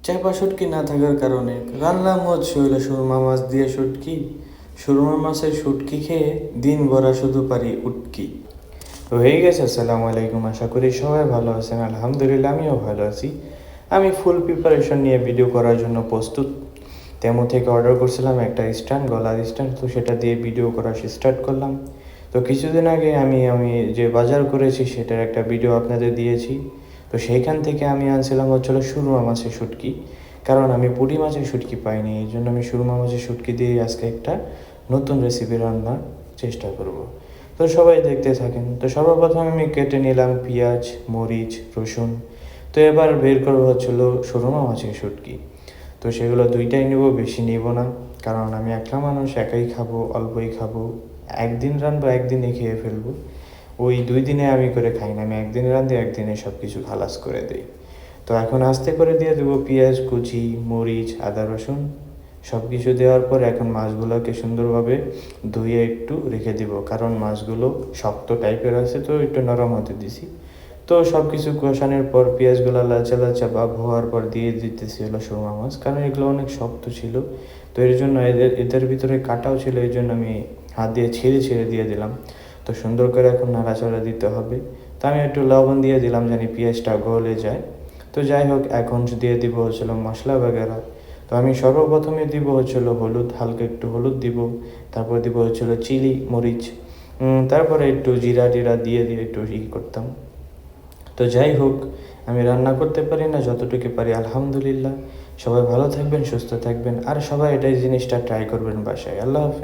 চাপা শুটকি না থাকার কারণে রান্নার মধ্যে হইল সুরমা মাছ দিয়ে শুটকি। সুরমা মাছের শুটকি খেয়ে দিন ভরা শুধু পারি উটকি। তো হয়ে গেছে। আসসালামু আলাইকুম, আশা করি সবাই ভালো আছেন। আলহামদুলিল্লাহ আমিও ভালো আছি। আমি ফুল প্রিপারেশন নিয়ে ভিডিও করার জন্য প্রস্তুত। তেমন থেকে অর্ডার করছিলাম একটা স্ট্যান্ড, গলার স্ট্যান্ড, তো সেটা দিয়ে ভিডিও করা স্টার্ট করলাম। তো কিছুদিন আগে আমি যে বাজার করেছি সেটার একটা ভিডিও আপনাদের দিয়েছি। তো সেইখান থেকে আমি আনছিলাম হচ্ছিলো সুরমা মাছের শুটকি, কারণ আমি পুঁটি মাছের শুটকি পাইনি। এই জন্য আমি সুরমা মাছের শুটকি দিয়ে আজকে একটা নতুন রেসিপি রান্নার চেষ্টা করব। তো সবাই দেখতে থাকেন। তো সর্বপ্রথম আমি কেটে নিলাম পেঁয়াজ, মরিচ, রসুন। তো এবার বের করবো হচ্ছিলো সুরমা মাছের শুটকি। তো সেগুলো দুইটাই নেব, বেশি নেব না, কারণ আমি একটা মানুষ, একাই খাবো, অল্পই খাবো। একদিন রানবো, একদিনে খেয়ে ফেলবো। ওই 2 দিনে আমি করে খাই না, আমি একদিনে রাঁধি, একদিনে সব কিছু খালাস করে দিই। তো এখন আস্তে করে দিয়ে দেবো পেঁয়াজ কুচি, মরিচ, আদা, রসুন সব কিছু দেওয়ার পর এখন মাছগুলোকে সুন্দরভাবে ধুয়ে একটু রেখে দিব, কারণ মাছগুলো শক্ত টাইপের আছে, তো একটু নরম হতে দিছি। তো সব কিছু কষানোর পর পেঁয়াজগুলো লাচা লাচা ভাব হওয়ার পর দিয়ে দিতেছি হলো সুরমা মাছ, কারণ এগুলো অনেক শক্ত ছিল। তো এর জন্য এদের ভিতরে কাটাও ছিল, এই জন্য আমি হাত দিয়ে ছেড়ে ছেড়ে দিয়ে দিলাম। তো সুন্দর করে এখন নাড়াচাড়া দিতে হবে। তো আমি একটু লবণ দিয়ে দিলাম জানি পেঁয়াজটা গলে যায়। তো যাই হোক, এখন দিয়ে দিব হচ্ছিলো মশলা বাগেরা। তো আমি সর্বপ্রথমে দিব হচ্ছিলো হলুদ, হালকা একটু হলুদ দিব। তারপর দিব হচ্ছিলো চিলি মরিচ, তারপরে একটু জিরা টিরা দিয়ে একটু করতাম। তো যাই হোক, আমি রান্না করতে পারি না, যতটুকু পারি আলহামদুলিল্লাহ। সবাই ভালো থাকবেন, সুস্থ থাকবেন, আর সবাই এটাই জিনিসটা ট্রাই করবেন বাসায়। আল্লাহ হাফেজ।